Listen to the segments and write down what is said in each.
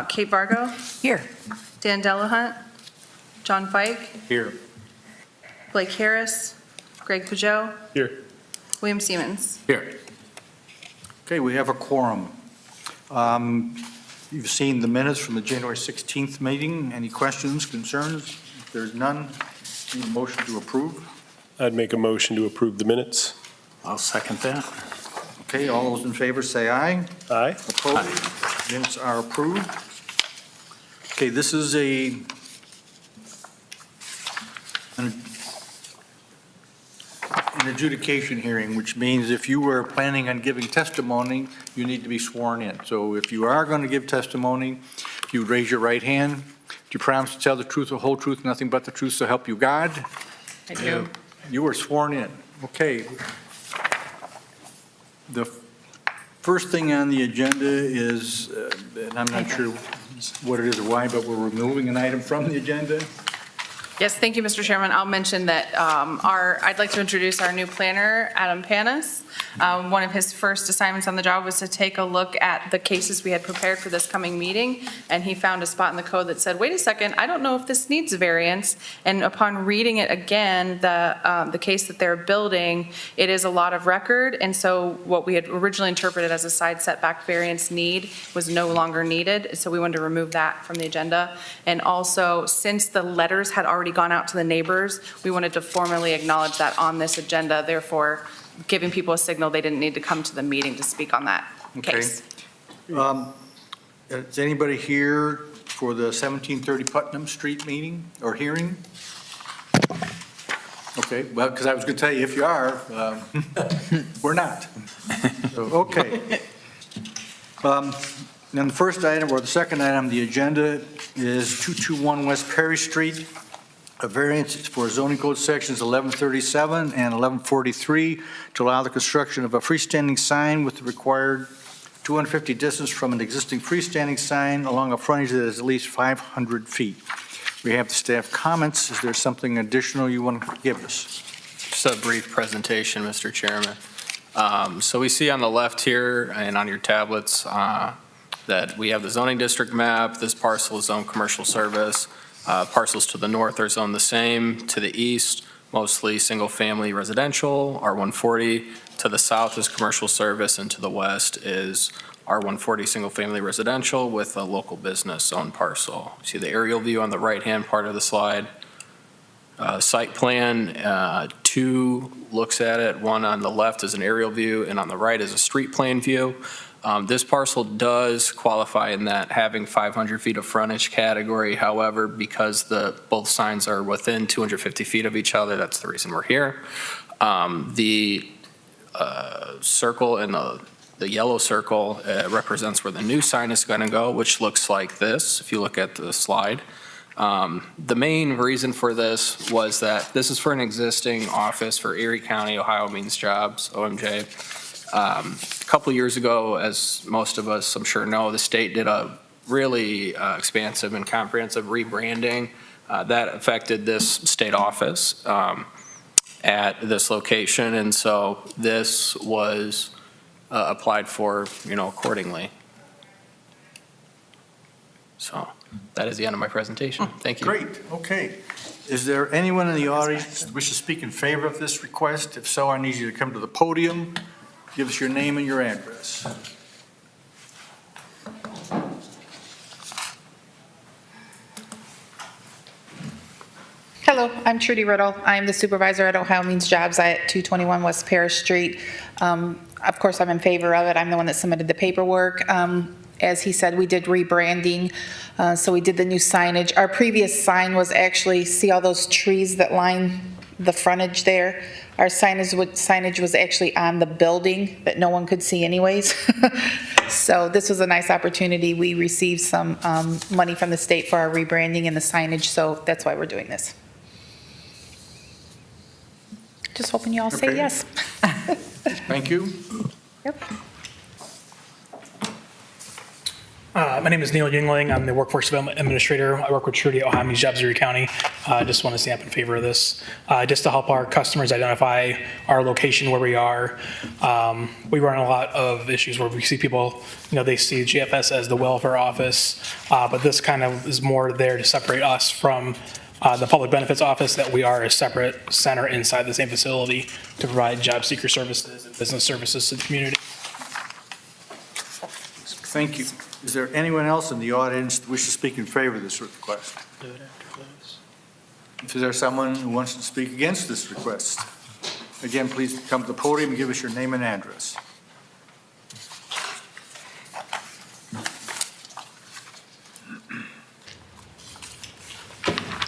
Kate Vargo, Here. Dan Delahunt, John Fike, Here. Blake Harris, Greg Peugeot, Here. William Siemens. Here. Okay, we have a quorum. You've seen the minutes from the January 16th meeting. Any questions, concerns? If there's none, need a motion to approve. I'd make a motion to approve the minutes. I'll second that. Okay, all those in favor say aye. Aye. Opposed? Minutes are approved. Okay, this is an adjudication hearing, which means if you were planning on giving testimony, you need to be sworn in. So if you are going to give testimony, if you would raise your right hand, do you promise to tell the truth, the whole truth, nothing but the truth, so help you God? I do. You were sworn in. Okay. The first thing on the agenda is, and I'm not sure what it is or why, but we're removing an item from the agenda. Yes, thank you, Mr. Chairman. I'll mention that I'd like to introduce our new planner, Adam Panis. One of his first assignments on the job was to take a look at the cases we had prepared for this coming meeting, and he found a spot in the code that said, wait a second, I don't know if this needs a variance. And upon reading it again, the case that they're building, it is a lot of record, and so what we had originally interpreted as a side setback variance need was no longer needed, so we wanted to remove that from the agenda. And also, since the letters had already gone out to the neighbors, we wanted to formally acknowledge that on this agenda, therefore giving people a signal they didn't need to come to the meeting to speak on that Okay. case. Is anybody here for the 1730 Putnam Street meeting or hearing? Okay, well, because I was going to tell you, if you are, we're not. So, okay. Then the first item, or the second item on the agenda is 221 West Perry Street. A variance for zoning code sections 1137 and 1143 to allow the construction of a freestanding sign with the required 250 distance from an existing freestanding sign along a frontage that is at least 500 feet. We have the staff comments. Is there something additional you want to give us? Just a brief presentation, Mr. Chairman. So we see on the left here and on your tablets that we have the zoning district map. This parcel is zoned commercial service. Parcels to the north are zoned the same. To the east, mostly single-family residential, R140. To the south is commercial service, and to the west is R140 single-family residential with a local business owned parcel. See the aerial view on the right-hand part of the slide. Site plan 2 looks at it. One on the left is an aerial view, and on the right is a street plan view. This parcel does qualify in that having 500 feet of frontage category. However, because both signs are within 250 feet of each other, that's the reason we're here. The circle and the yellow circle represents where the new sign is going to go, which looks like this, if you look at the slide. The main reason for this was that this is for an existing office for Erie County, Ohio Means Jobs, OMJ. A couple years ago, as most of us I'm sure know, the state did a really expansive and comprehensive rebranding that affected this state office at this location, and so this was applied for, accordingly. So that is the end of my presentation. Thank you. Great, okay. Is there anyone in the audience that wishes to speak in favor of this request? If so, I need you to come to the podium. Give us your name and your address. Hello, I'm Trudy Riddle. I'm the supervisor at Ohio Means Jobs at 221 West Parish Street. Of course, I'm in favor of it. I'm the one that submitted the paperwork. As he said, we did rebranding, so we did the new signage. Our previous sign was actually, see all those trees that line the frontage there? Our signage was actually on the building that no one could see anyways. So this was a nice opportunity. We received some money from the state for our rebranding and the signage, so that's why we're doing this. Just hoping you all say Okay. yes. Thank you. Yep. My name is Neil Yingling. I'm the Workforce Development Administrator. I work with Trudy at Ohio Means Jobs, Erie County. I just want to stamp in favor of this, just to help our customers identify our location where we are. We run a lot of issues where we see people, they see GFS as the welfare office, but this kind of is more there to separate us from the Public Benefits Office, that we are a separate center inside the same facility to provide job seeker services and business services to the community. Thank you. Is there anyone else in the audience that wishes to speak in favor of this request? Is there someone who wants to speak against this request? Again, please come to the podium and give us your name and address.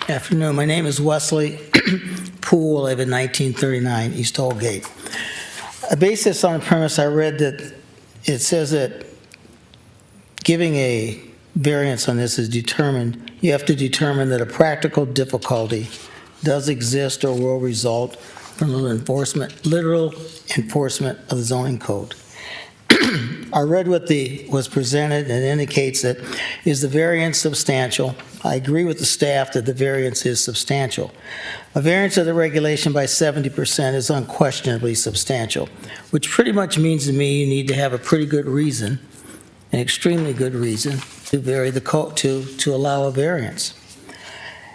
Afternoon. My name is Wesley Poole. I live in 1939 East Tollgate. I base this on a premise. I read that it says that giving a variance on this is determined, you have to determine that a practical difficulty does exist or will result from literal enforcement of the zoning code. I read what was presented, and it indicates that is the variance substantial. I agree with the staff that the variance is substantial. A variance of the regulation by 70% is unquestionably substantial, which pretty much means to me you need to have a pretty good reason, an extremely good reason, to vary the code, to allow a variance.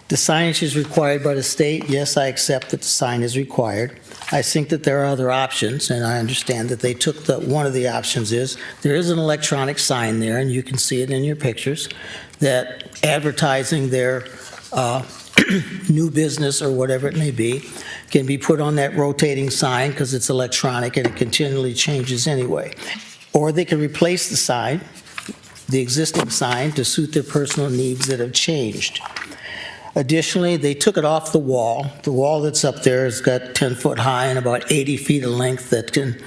The signage is required by the state. Yes, I accept that the sign is required. I think that there are other options, and I understand that they took one of the options is, there is an electronic sign there, and you can see it in your pictures, that advertising their new business or whatever it may be can be put on that rotating sign because it's electronic and it continually changes anyway. Or they can replace the sign, the existing sign, to suit their personal needs that have changed. Additionally, they took it off the wall. The wall that's up there has got 10 foot high and about 80 feet of length that can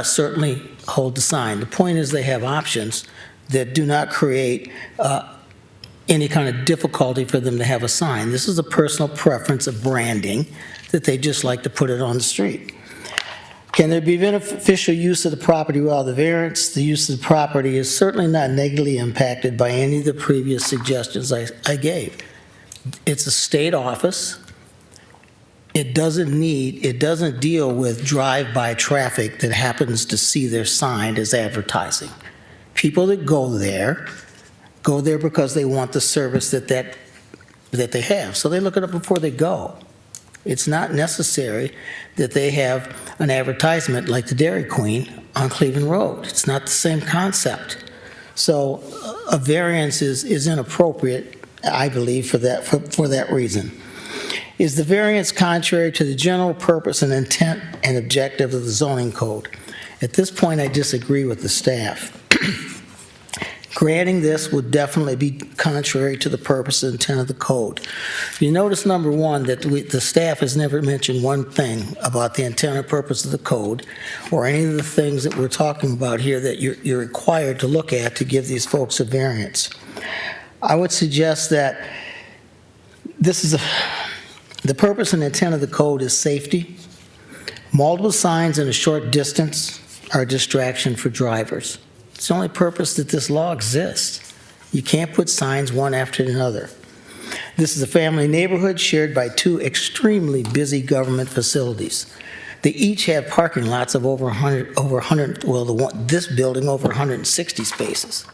certainly hold the sign. The point is they have options that do not create any kind of difficulty for them to have a sign. This is a personal preference of branding that they just like to put it on the street. Can there be beneficial use of the property? Well, the variance, the use of the property is certainly not negatively impacted by any of the previous suggestions I gave. It's a state office. It doesn't deal with drive-by traffic that happens to see their sign as advertising. People that go there because they want the service that they have. So they look it up before they go. It's not necessary that they have an advertisement like the Dairy Queen on Cleveland Road. It's not the same concept. So a variance is inappropriate, I believe, for that reason. Is the variance contrary to the general purpose and intent and objective of the zoning code? At this point, I disagree with the staff. Granting this would definitely be contrary to the purpose and intent of the code. You notice, number one, that the staff has never mentioned one thing about the intent or purpose of the code or any of the things that we're talking about here that you're required to look at to give these folks a variance. I would suggest that the purpose and intent of the code is safety. Multiple signs in a short distance are a distraction for drivers. It's the only purpose that this law exists. You can't put signs one after another. This is a family neighborhood shared by two extremely busy government facilities. They each have parking lots of over 100, this building over 160 spaces.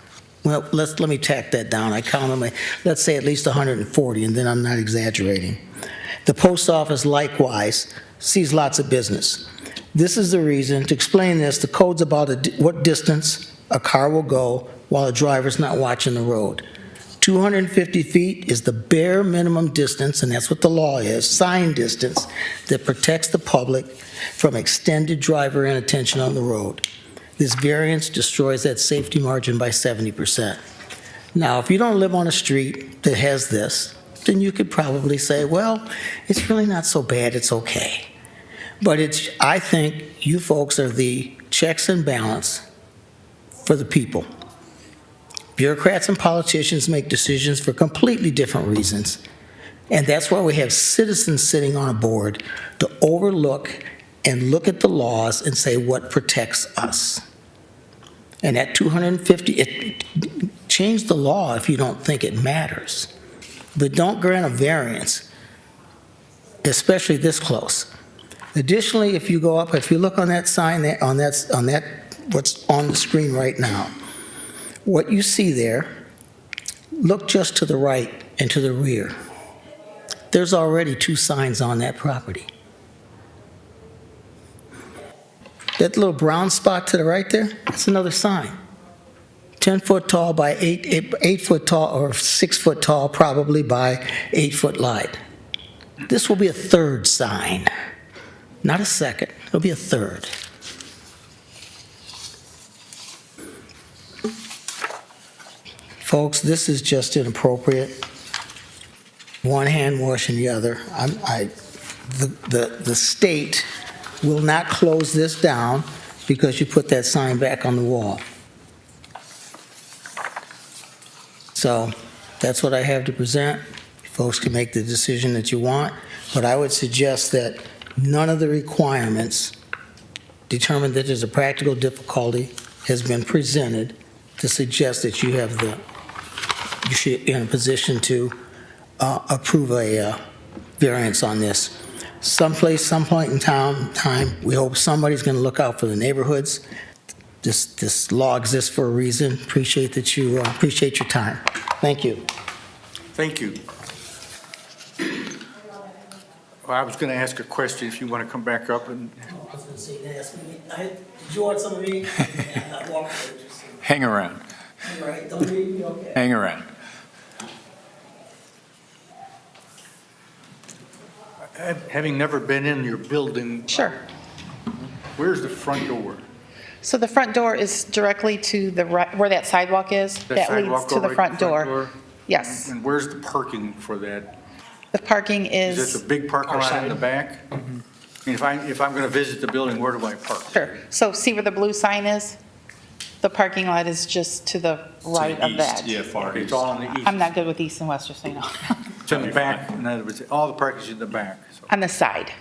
Well, let me tack that down. I count them, let's say at least 140, and then I'm not exaggerating. The post office likewise sees lots of business. This is the reason, to explain this, the code's about what distance a car will go while a driver's not watching the road. 250 feet is the bare minimum distance, and that's what the law is, sign distance, that protects the public from extended driver inattention on the road. This variance destroys that safety margin by 70%. Now, if you don't live on a street that has this, then you could probably say, well, it's really not so bad, it's okay. But I think you folks are the checks and balance for the people. Bureaucrats and politicians make decisions for completely different reasons. And that's why we have citizens sitting on a board to overlook and look at the laws and say what protects us. And at 250, change the law if you don't think it matters. But don't grant a variance, especially this close. Additionally, if you go up, if you look on that sign, on that, what's on the screen right now, what you see there, look just to the right and to the rear. There's already 2 signs on that property. That little brown spot to the right there, that's another sign. 10 foot tall by 8 foot tall, or 6 foot tall probably by 8 foot wide. This will be a 3rd sign, not a 2nd, it'll be a 3rd. Folks, this is just inappropriate. One hand washing the other. The state will not close this down because you put that sign back on the wall. So that's what I have to present. Folks can make the decision that you want, but I would suggest that none of the requirements determine that there's a practical difficulty has been presented to suggest that you should be in a position to approve a variance on this. Someplace, some point in time, we hope somebody's going to look out for the neighborhoods. This law exists for a reason. Appreciate your time. Thank you. Thank you. Well, I was going to ask a question if you want to come back up and. I was going to say, did you want some of me? Hang around. Right, don't leave me, okay. Hang around. Having never been in your building, Sure. where's the front door? So the front door is directly to the right, where that sidewalk is. That leads sidewalk to go the right front door. Yes. And where's the parking for that? The parking Is it is, the big parking Our lot in side. the back? I mean, if I'm going to visit the building, where do I park? sure. So see where the blue sign is? The parking lot is just to the right of that. Okay, it's all on the east. I'm not good with east and west, just so you know. It's in the back, in other words, all the parking's in the back. So. On the side.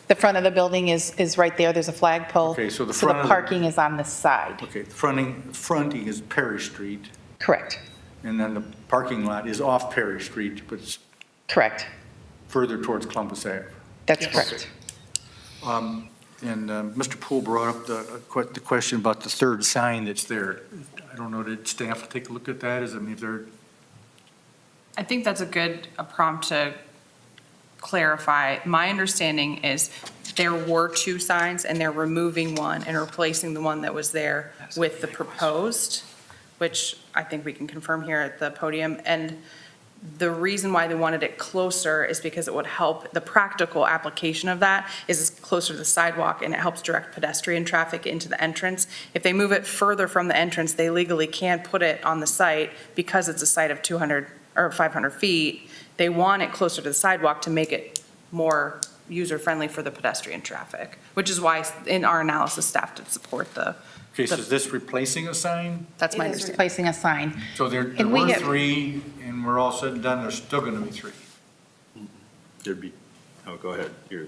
The front of the building is right there. There's a flagpole. Okay, so the So front the of the- parking is on the side. Okay, the fronting is Perry Street, Correct. and then the parking lot is off Perry Street, but it's Correct. further towards Columbus Ave. That's correct. And Mr. Poole brought up the question about the 3rd sign that's there. I don't know, did staff take a look at that? If they're, I think that's a good prompt to clarify. My understanding is there were 2 signs, and they're removing one and replacing the one that was there with the proposed, which I think we can confirm here at the podium. And the reason why they wanted it closer is because it would help, the practical application of that is it's closer to the sidewalk, and it helps direct pedestrian traffic into the entrance. If they move it further from the entrance, they legally can't put it on the site because it's a site of 200 or 500 feet. They want it closer to the sidewalk to make it more user-friendly for the pedestrian traffic, which is why in our analysis, staff did support okay, so is this replacing a sign? that's my It is understanding. replacing a sign. So there And we were have- 3, and we're all said and done, there's still going to be 3. There'd be, oh, go ahead. Yeah.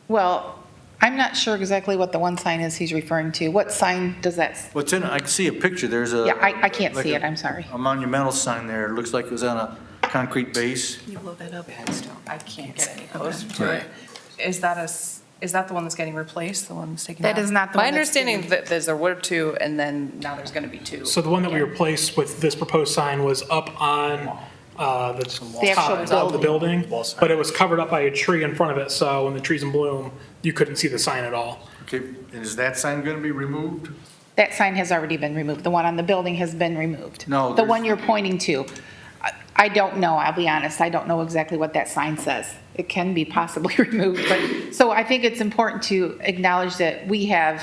Well, I'm not sure exactly what the one sign is he's referring to. What sign does that, What's in it? I can see a picture. There's a. yeah, I can't like see a- it, I'm sorry. A monumental sign there. It looks like it was on a concrete base. Can you blow that up? I can't get any closer to it. Is that the one that's getting replaced, the one that's taking That down? is not the My one that's understanding that there were 2, and then now there's going to be 2. So the one that we replaced with this proposed sign was up on the actual top of the building. building, but it was covered up by a tree in front of it, so when the tree's in bloom, you couldn't see the sign at all. Okay, and is that sign going to be removed? That sign has already been removed. The one on the building has been removed. No, The there's- one you're pointing to, I don't know, I'll be honest, I don't know exactly what that sign says. It can be possibly removed, but, so I think it's important to acknowledge that we have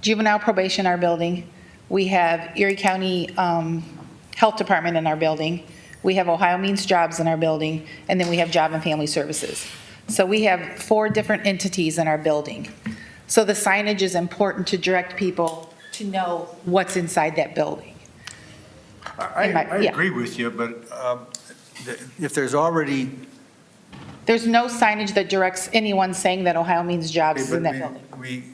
juvenile probation in our building, we have Erie County Health Department in our building, we have Ohio Means Jobs in our building, and then we have Job and Family Services. So we have 4 different entities in our building. So the signage is important to direct people to know what's inside that building. I yeah. agree with you, but if there's already. There's no signage that directs anyone saying that Ohio Means Jobs is in that building.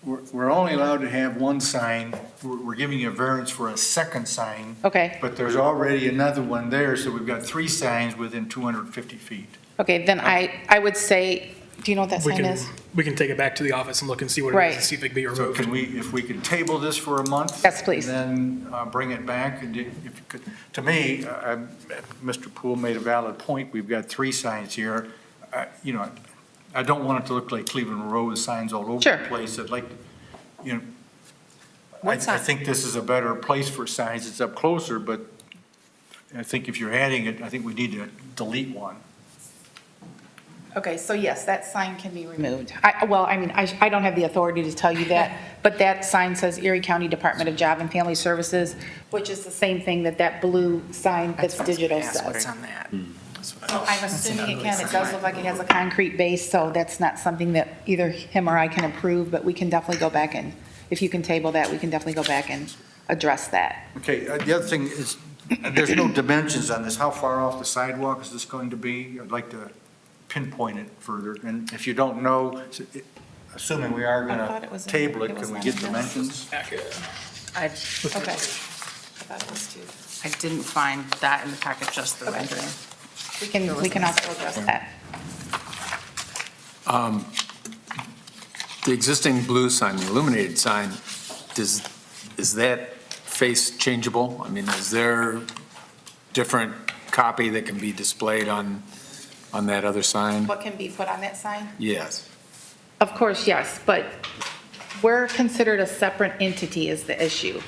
we're only allowed to have one sign. We're giving you a variance for a second sign, Okay, but there's already another one there, so we've got 3 signs within 250 feet. okay, then I would say, do you know what that We sign can, is? we can take it back to the office and look and see what it is Right. and see if it can be So removed. can we, if we could table this for a month? Yes, please. And then bring it back, and if you could, to me, Mr. Poole made a valid point, we've got 3 signs here. You know, I don't want it to look like Cleveland Road with signs all over Sure. the place. I'd like, you know, I What sign? think this is a better place for signs, it's up closer, but I think if you're adding it, I think we need to delete one. Okay, so yes, that sign can be removed. I don't have the authority to tell you that, but that sign says Erie County Department of Job and Family Services, which is the same thing that blue sign that's digital What's says. on that? So I'm assuming it can, it does look like it has a concrete base, so that's not something that either him or I can approve, but we can definitely go back and, if you can table that, we can definitely go back and address that. Okay, the other thing is, there's no dimensions on this. How far off the sidewalk is this going to be? I'd like to pinpoint it further, and if you don't know, assuming we are I thought going it was to in- table it it, was can we on get this. dimensions? I Okay. I thought it was too. I didn't find that in the package, just the Okay. rendering. We can also address that. The existing blue sign, the illuminated sign, is that face changeable? I mean, is there different copy that can be displayed on that other sign? What can be put on that sign? Yes. Of course, yes, but we're considered a separate entity is the issue.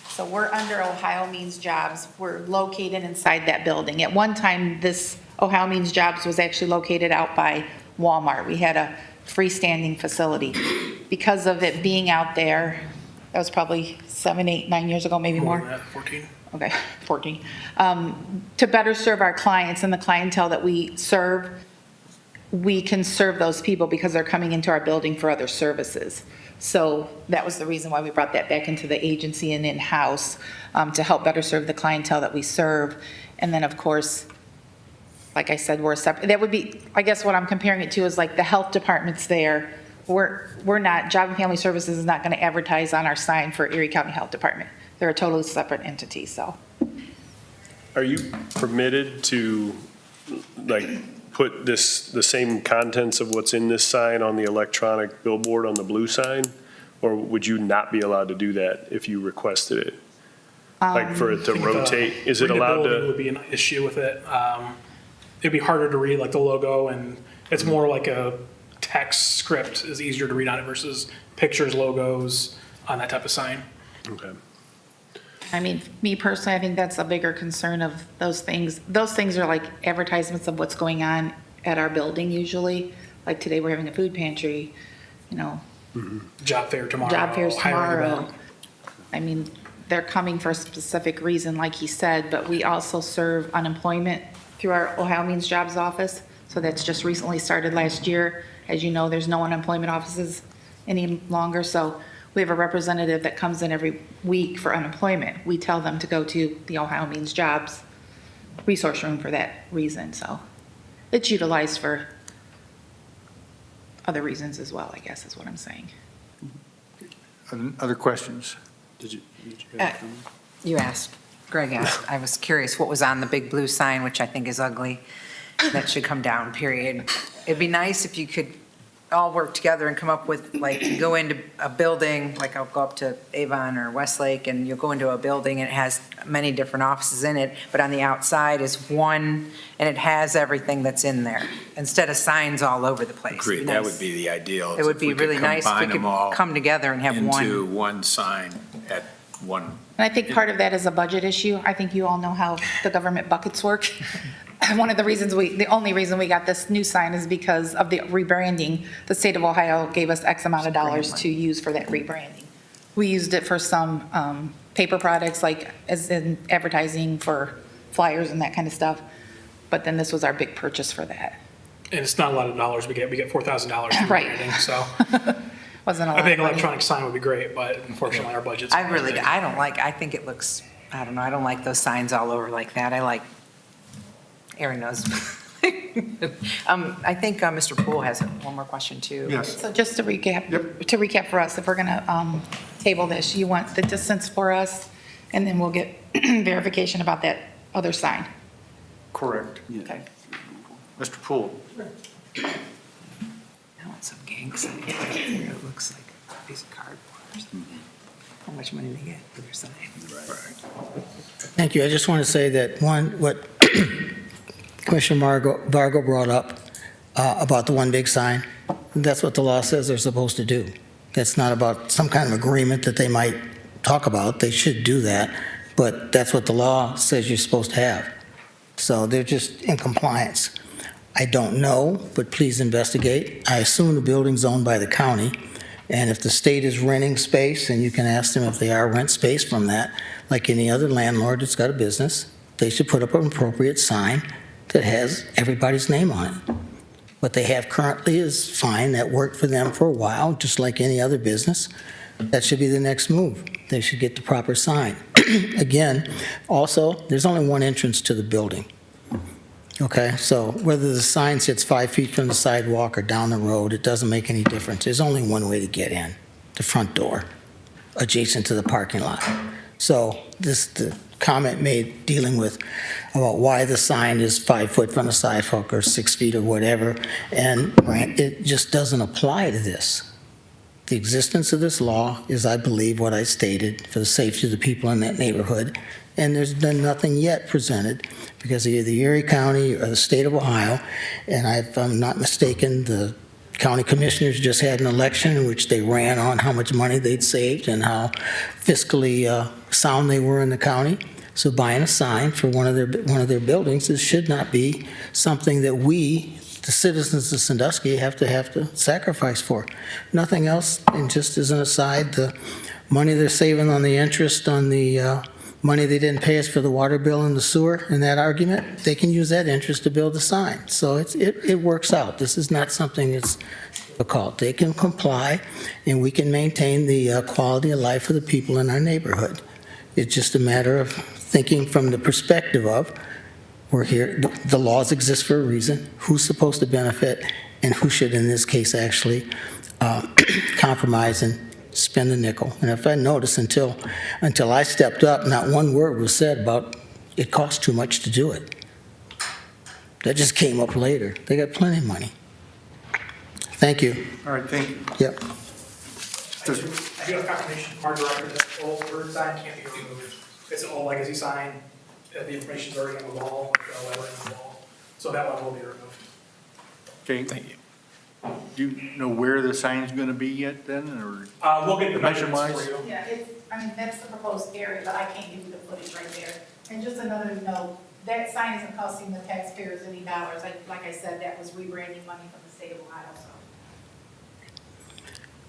So we're under Ohio Means Jobs. We're located inside that building. At one time, this Ohio Means Jobs was actually located out by Walmart. We had a freestanding facility. Because of it being out there, that was probably 7, 8, 9 years ago, maybe More more. than that, 14. Okay, 14. To better serve our clients and the clientele that we serve, we can serve those people because they're coming into our building for other services. So that was the reason why we brought that back into the agency and in-house, to help better serve the clientele that we serve. And then, of course, like I said, we're separate. That would be, I guess what I'm comparing it to is like the health department's there. We're not, Job and Family Services is not going to advertise on our sign for Erie County Health Department. They're a totally separate entity, so. Are you permitted to, like, put the same contents of what's in this sign on the electronic billboard on the blue sign? Or would you not be allowed to do that if you requested it? Like for it to rotate? Is it allowed Readability to? would be an issue with it. It'd be harder to read, like the logo, and it's more like a text script is easier to read on it versus pictures, logos, on that type of sign. Okay. I mean, me personally, I think that's a bigger concern of those things. Those things are like advertisements of what's going on at our building usually. Like today, we're having a food pantry, you know, Job fair tomorrow. job fairs hiring tomorrow. event. I mean, they're coming for a specific reason, like he said, but we also serve unemployment through our Ohio Means Jobs office. So that's just recently started last year. As you know, there's no unemployment offices any longer, so we have a representative that comes in every week for unemployment. We tell them to go to the Ohio Means Jobs resource room for that reason, so it's utilized for other reasons as well, I guess is what I'm saying. Other questions? You asked, Greg asked, I was curious what was on the big blue sign, which I think is ugly. That should come down, period. It'd be nice if you could all work together and come up with, like, you go into a building, like I'll go up to Avon or Westlake, and you'll go into a building, and it has many different offices in it, but on the outside is one, and it has everything that's in there, instead of signs all over the place. It'd Agreed, be that nice. would be the ideal. It would be really nice if we could come together and have Into one. one sign at one. And I think part of that is a budget issue. I think you all know how the government buckets work. One of the reasons the only reason we got this new sign is because of the rebranding. The state of Ohio gave us X amount of dollars to use for that rebranding. We used it for some paper products, like as in advertising for flyers and that kind of stuff. But then this was our big purchase for that. And it's not a lot of dollars we get $4,000 for Right. branding, so Wasn't a lot I think of money. electronic sign would be great, but unfortunately our budget's. I think it looks, I don't know, I don't like those signs all over like that. I like, Aaron knows. I think Mr. Poole has one more question, too. Yes. So just to recap for us, if we're going to table this, you want the distance for us, and then we'll get verification about that other sign. Correct. Okay. Mr. Poole? I want some gang sign. It looks like a piece of cardboard or something. How much money they get for their sign? Thank you. I just want to say that what Commissioner Vargo brought up about the one big sign, that's what the law says they're supposed to do. That's not about some kind of agreement that they might talk about. They should do that, but that's what the law says you're supposed to have. So they're just in compliance. I don't know, but please investigate. I assume the building's owned by the county, and if the state is renting space, and you can ask them if they are rent space from that, like any other landlord that's got a business, they should put up an appropriate sign that has everybody's name on it. What they have currently is fine. That worked for them for a while, just like any other business. That should be the next move. They should get the proper sign. Again, also, there's only one entrance to the building. Okay, so whether the sign sits 5 feet from the sidewalk or down the road, it doesn't make any difference. There's only one way to get in, the front door, adjacent to the parking lot. So the comment made dealing with about why the sign is 5 foot from the sidewalk or 6 feet or whatever, and it just doesn't apply to this. The existence of this law is, I believe, what I stated for the safety of the people in that neighborhood, and there's been nothing yet presented because of either Erie County or the state of Ohio, and if I'm not mistaken, the county commissioners just had an election in which they ran on how much money they'd saved and how fiscally sound they were in the county. So buying a sign for one of their buildings, this should not be something that we, the citizens of Sandusky, have to sacrifice for. Nothing else, and just as an aside, the money they're saving on the interest on the money they didn't pay us for the water bill and the sewer in that argument, they can use that interest to build a sign. So it works out. This is not something that's difficult. They can comply, and we can maintain the quality of life of the people in our neighborhood. It's just a matter of thinking from the perspective of, we're here, the laws exist for a reason, who's supposed to benefit, and who should, in this case, actually compromise and spend a nickel. And if I notice, until I stepped up, not one word was said about it costs too much to do it. That just came up later. They got plenty of money. Thank you. All right, thank you. Yep. I do have confirmation from our director that the old bird sign can't be removed. It's an old legacy sign. The information's already on the wall, the lettering on the wall. So that one will be removed. Okay. Thank you. Do you know where the sign's going to be yet then, or? We'll get the measurements Measurements? for you. Yeah, that's the proposed area, but I can't give you the footage right there. And just another note, that sign isn't costing the taxpayers any dollars. Like I said, that was rebranding money from the state of Ohio, so.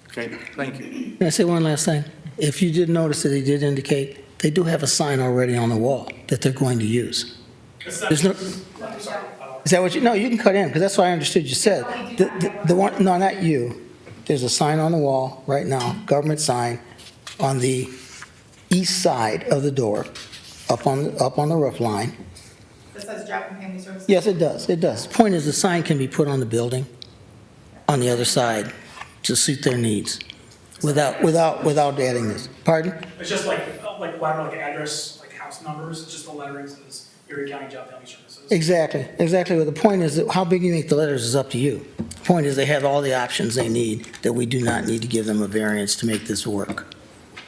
Okay, thank you. Can I say one last thing? If you did notice that they did indicate, they do have a sign already on the wall that they're going to use. There's no, I'm sorry. is that what you, no, you can cut in, because that's what I understood you said. The one, no, not you. There's a sign on the wall right now, government sign, on the east side of the door, up on the roof line. That says Job and Family Services? Yes, it does, it does. Point is, the sign can be put on the building, on the other side, to suit their needs, without adding this. Pardon? It's just like letter, like address, like house numbers. It's just the lettering says Erie County Job Family Services. Exactly. Well, the point is that how big you make the letters is up to you. The point is they have all the options they need, that we do not need to give them a variance to make this work.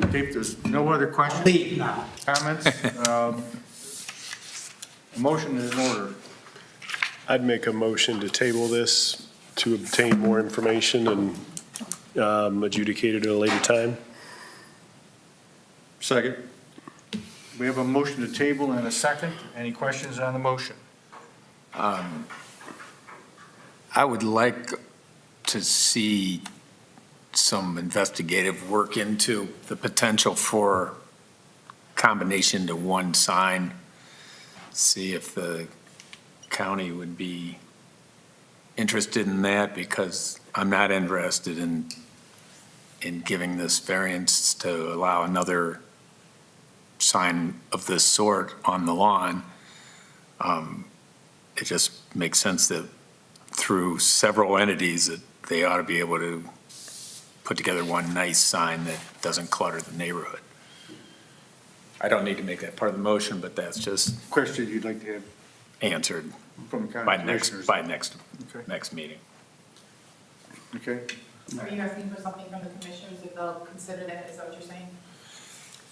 Okay, if there's no other questions, comments, motion is in order. I'd make a motion to table this to obtain more information and adjudicate it at a later time. Second. We have a motion to table and a second. Any questions on the motion? I would like to see some investigative work into the potential for combination to one sign. See if the county would be interested in that, because I'm not interested in giving this variance to allow another sign of this sort on the lawn. it just makes sense that through several entities that they ought to be able to put together one nice sign that doesn't clutter the neighborhood. I don't need to make that part of the motion, but that's just Question you'd like to have answered from the county by commissioners? next Okay. meeting. Okay. Are you asking for something from the commissioners if they'll consider that? Is that what you're saying?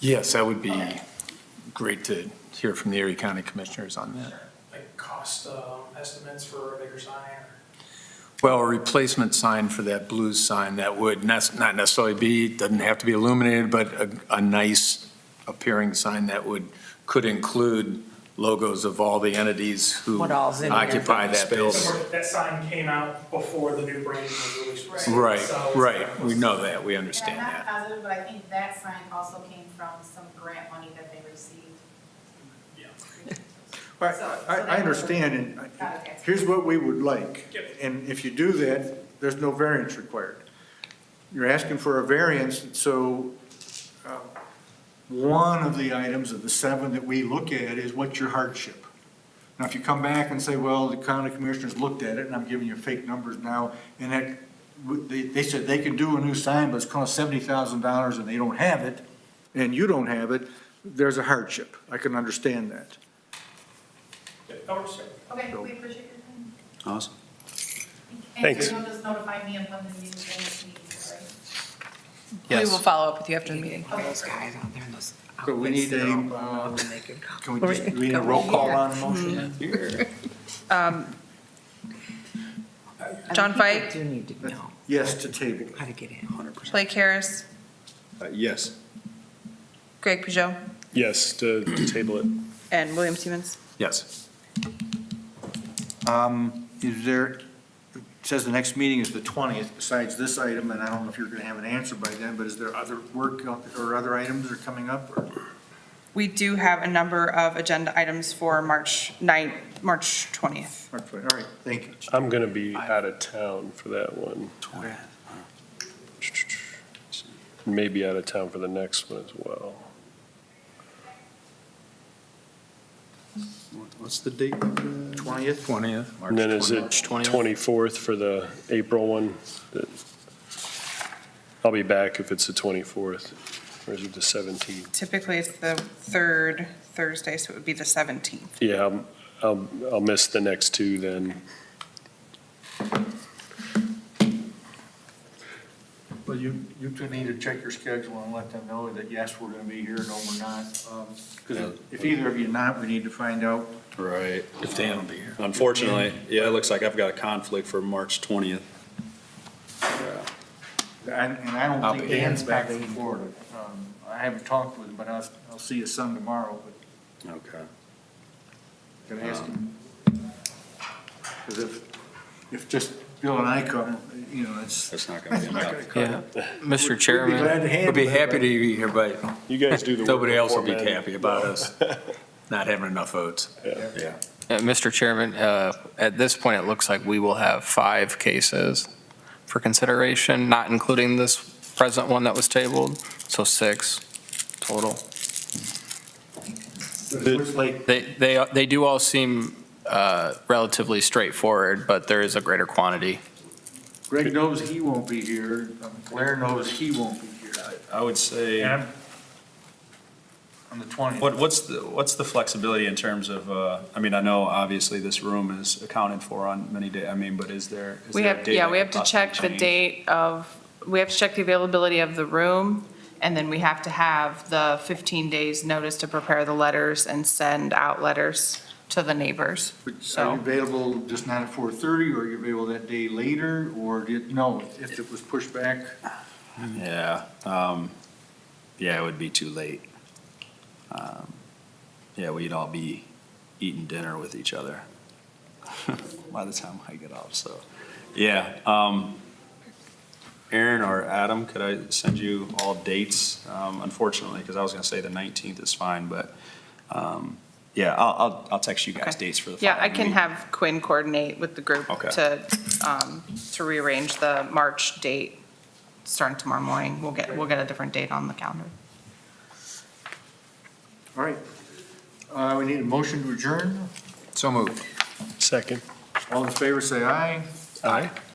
Yes, that would be great to hear from the Erie County Commissioners on that. Like cost estimates for a bigger sign or? Well, a replacement sign for that blue sign that would not necessarily be, doesn't have to be illuminated, but a nice appearing sign that could include logos of all the entities who What all's in there. occupy that building. That sign came out before the new branding was released. Right, So- right. We know that. We understand And I'm that. not positive, but I think that sign also came from some grant money that they received. Right, I understand, and here's what we would like. Yep. And if you do that, there's no variance required. You're asking for a variance, so one of the items of the 7 that we look at is what's your hardship? Now, if you come back and say, well, the county commissioners looked at it, and I'm giving you fake numbers now, and that, they said they can do a new sign, but it's cost $70,000 and they don't have it, and you don't have it, there's a hardship. I can understand that. Okay, we appreciate your time. Awesome. Thanks. And you'll just notify me of when the next meeting is, right? We Yes. will follow up with you after the meeting. Those guys out there in those So we need outfits, a, they're all going out and they could Can we just, do we need a roll call on the motion? John Vike, do need to know Yes, to table. how to get in. Blake Harris, Yes. Greg Peugeot, Yes, to table it. and William Siemens. Yes. Is there, it says the next meeting is the 20th, besides this item, and I don't know if you're gonna have an answer by then, but is there other work or other items that are coming up, or? We do have a number of agenda items for March 9th, March 20th. All right, thank you. I'm going to be out of town for that one. Maybe out of town for the next one as well. What's the date? 20th? 20th. And then is it March 20th? 24th for the April one? I'll be back if it's the 24th, or is it the 17th? Typically, it's the third Thursday, so it would be the 17th. Yeah, I'll miss the next two then. Well, you two need to check your schedule and let them know that, yes, we're gonna be here, no, we're not. Because if either of you not, we need to find out. Right. If Dan will be here. Unfortunately, yeah, it looks like I've got a conflict for March 20th. And I don't I'll think be here. Dan's back from Florida. I haven't talked with him, but I'll see his son tomorrow, but Okay. can I ask him? Because if just Bill and I come, you know, it's. That's not gonna be it's not enough. gonna cut Yeah. it. Mr. We'd be Chairman, glad to handle We'll be it, happy to but- be here, but You guys do the work. nobody else will be before, man. happy about us not having enough votes. Yeah. Mr. Chairman, at this point, it looks like we will have 5 cases for consideration, not including this present one that was tabled, so 6 total. It looks like They do all seem relatively straightforward, but there is a greater quantity. Greg knows he won't be here, Blair knows he won't be here. I would say, And I'm on the 20th. what's the flexibility in terms of, I mean, I know obviously this room is accounted for on many days, I mean, but is there a date that We have could to possibly check the change? date of, we have to check the availability of the room, and then we have to have the 15 days notice to prepare the letters and send out letters to the neighbors. Are you So, available just not at 4:30, or are you available that day later, or no, if it was pushed back? Yeah, yeah, it would be too late. Yeah, we'd all be eating dinner with each other by the time I get off, so, yeah. Aaron or Adam, could I send you all dates? Unfortunately, because I was gonna say the 19th is fine, but, yeah, I'll text you guys Okay. dates for the yeah, I following can week. have Quinn coordinate with the group Okay. to rearrange the March date, starting tomorrow morning. We'll get a different date on the calendar. All right. We need a motion to adjourn. So moved. Second. All in favor, say aye. Aye.